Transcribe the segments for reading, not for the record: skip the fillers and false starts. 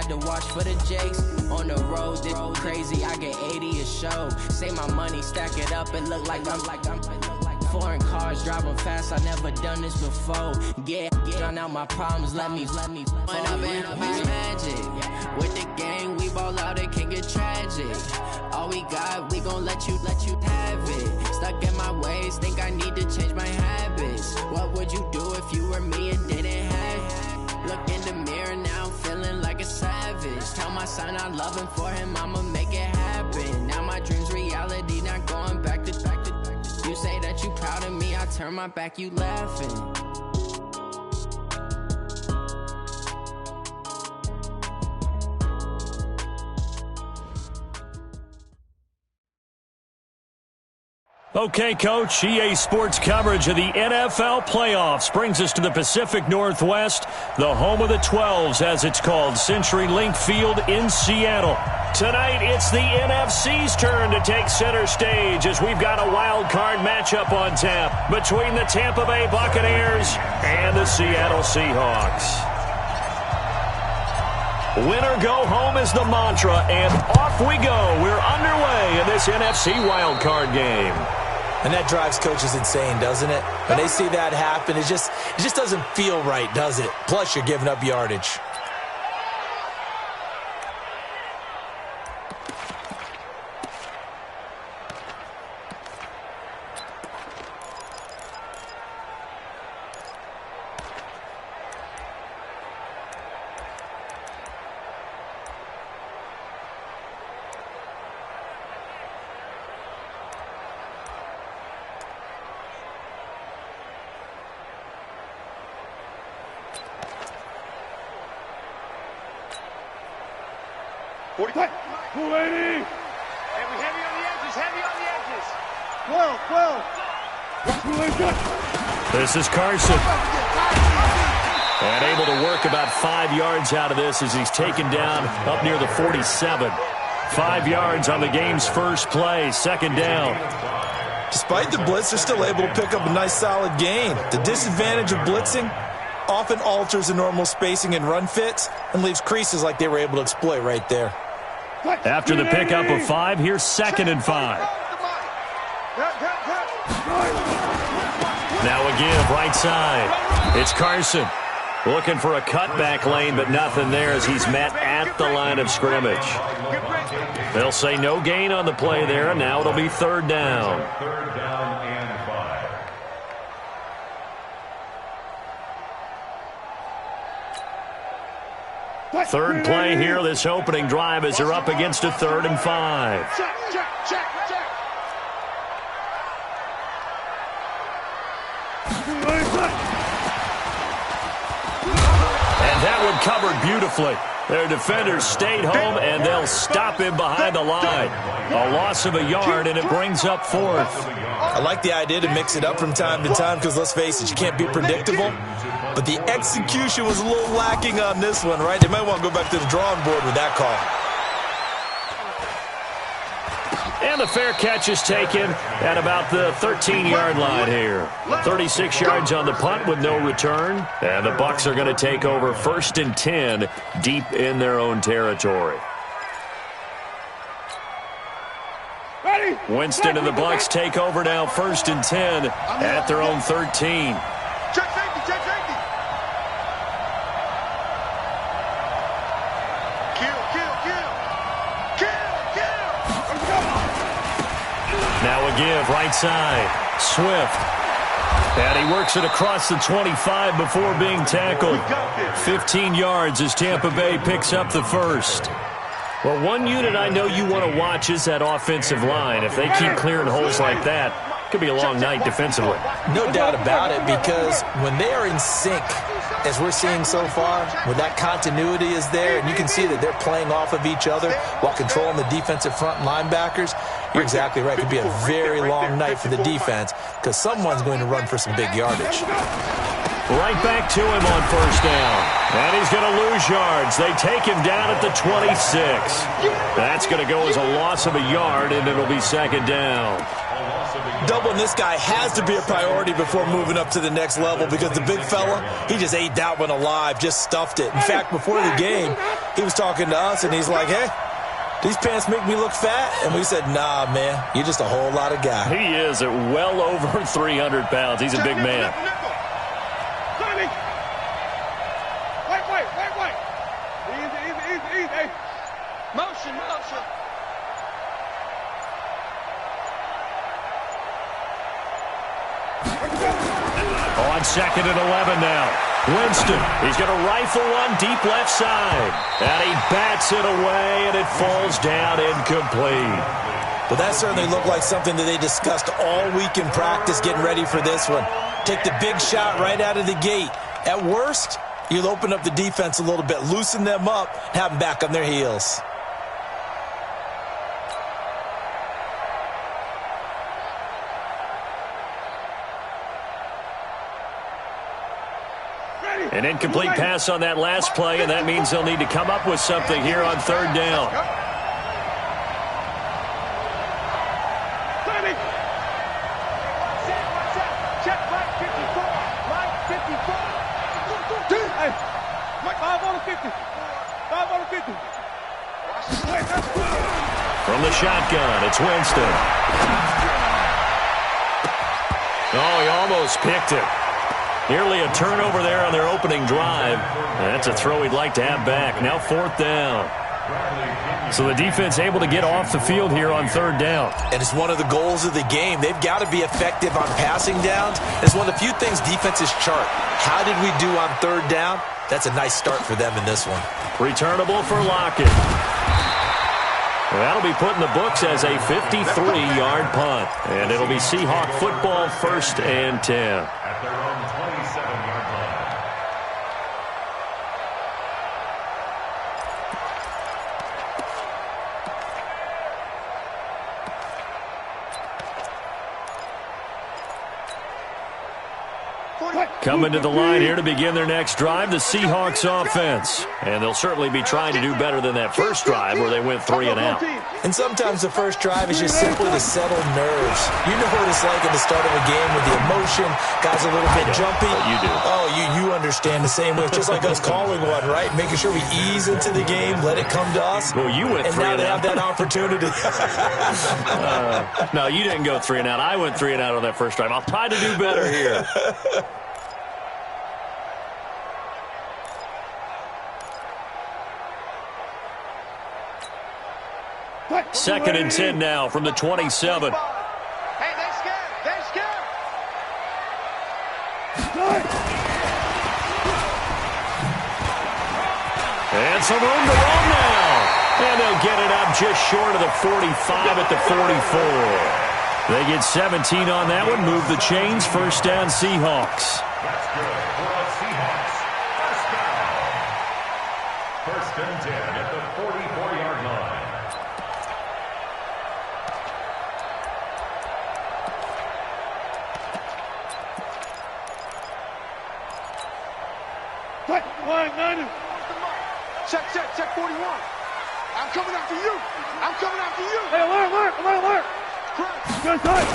had to watch for the jakes. On the road, this crazy, I get 80 a show. Say my money, stack it up, and look like I'm foreign cars driving fast, I never done this before. Get out my problems, let me When I've been up is magic. With the gang, we ball out, it can get tragic. All we got, we gon' let you have it. Stuck in my ways, think I need to change my habits. What would you do if you were me and didn't have it? Look in the mirror now, I'm feeling like a savage. Tell my son I love him, for him I'ma make it happen. Now my dream's reality, not going back to. You say that you proud of me, I turn my back, you laughing. Okay, Coach, EA Sports coverage of the NFL playoffs brings us to the Pacific Northwest, the home of the 12s, as it's called, CenturyLink Field in Seattle. Tonight, it's the NFC's turn to take center stage as we've got a wild card matchup on tap between the Tampa Bay Buccaneers and the Seattle Seahawks. Win or go home is the mantra, and off we go. We're underway in this NFC wild card game. And that drives coaches insane, doesn't it? When they see that happen, it just doesn't feel right, does it? Plus, you're giving up yardage. This is Carson. And able to work about 5 yards out of this as he's taken down up near the 47. 5 yards on the game's first play, second down. Despite the blitz, they're still able to pick up a nice solid gain. The disadvantage of blitzing often alters the normal spacing and run fits and leaves creases like they were able to exploit right there. After the pickup of 5, here's 2nd and 5. Now a give right side. It's Carson looking for a cutback lane, but nothing there as he's met at the line of scrimmage. They'll say no gain on the play there, and now it'll be 3rd down. Third play here, this opening drive, as they're up against a 3rd and 5. And that one covered beautifully. Their defenders stayed home, and they'll stop him behind the line. A loss of a yard, and it brings up 4th. I like the idea to mix it up from time to time because, let's face it, you can't be predictable. But the execution was a little lacking on this one, right? They might want to go back to the drawing board with that call. And the fair catch is taken at about the 13-yard line here. 36 yards on the punt with no return. And the Bucs are going to take over 1st and 10 deep in their own territory. Winston and the Bucs take over now 1st and 10 at their own 13. Now a give right side. Swift. And he works it across the 25 before being tackled. 15 yards as Tampa Bay picks up the 1st. Well, one unit I know you want to watch is that offensive line. If they keep clearing holes like that, it could be a long night defensively. No doubt about it, because when they are in sync, as we're seeing so far, when that continuity is there, and you can see that they're playing off of each other while controlling the defensive front linebackers, you're exactly right. It could be a very long night for the defense because someone's going to run for some big yardage. Right back to him on 1st down. And he's going to lose yards. They take him down at the 26. That's going to go as a loss of a yard, and it'll be 2nd down. Doubling this guy has to be a priority before moving up to the next level because the big fella, he just ate that one alive, just stuffed it. In fact, before the game, he was talking to us, and he's like, hey, these pants make me look fat? And we said, nah, man, you're just a whole lot of guy. He is at well over 300 pounds. He's a big man. Wait. Easy. Motion. On 2nd and 11 now. Winston, he's going to rifle one deep left side. And he bats it away, and it falls down incomplete. Well, that certainly looked like something that they discussed all week in practice getting ready for this one. Take the big shot right out of the gate. At worst, you'll open up the defense a little bit, loosen them up, have them back on their heels. An incomplete pass on that last play, and that means they'll need to come up with something here on 3rd down. Check Mike 54. Mike 54. Hey, Mike 5 on the 50. 5 on the 50. From the shotgun, it's Winston. Oh, he almost picked it. Nearly a turnover there on their opening drive. That's a throw he'd like to have back. Now 4th down. So the defense able to get off the field here on 3rd down. And it's one of the goals of the game. They've got to be effective on passing downs. It's one of the few things defenses chart. How did we do on 3rd down? That's a nice start for them in this one. Returnable for Lockett. That'll be put in the books as a 53-yard punt. And it'll be Seahawk football, 1st and 10. At their own 27-yard line. Coming to the line here to begin their next drive, the Seahawks offense. And they'll certainly be trying to do better than that first drive where they went 3 and out. And sometimes the first drive is just simply to settle nerves. You know what it's like at the start of a game with the emotion, guys a little bit jumpy. You do. Oh, you understand the same way. It's just like us calling one, right? Making sure we ease into the game, let it come to us. Well, you went 3 and and now out. they have that opportunity. No, you didn't go 3 and out. I went 3 and out on that first drive. I'll try to do better here. Second and 10 now from the 27. Hey, they're scared. And some room to run now. And they'll get it up just short of the 45 at the 44. They get 17 on that one. Move the chains. 1st down, Seahawks. That's good for the Seahawks. 1st down. 1st and 10 at the 44-yard line. Check 41. I'm coming after you. Hey, alert. Good time.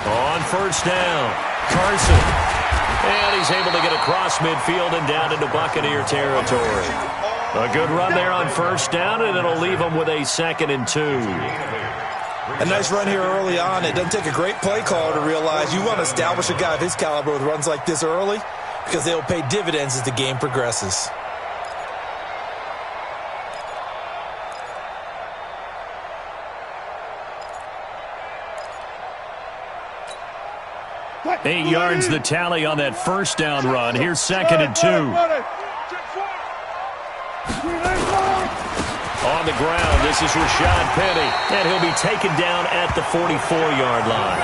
On 1st down, Carson. And he's able to get across midfield and down into Buccaneer territory. A good run there on 1st down, and it'll leave them with a 2nd and 2. A nice run here early on. It doesn't take a great play caller to realize you want to establish a guy of his caliber with runs like this early because they'll pay dividends as the game progresses. Eight yards the tally on that 1st down run. Here's 2nd and 2. On the ground, this is Rashad Penny, and he'll be taken down at the 44-yard line.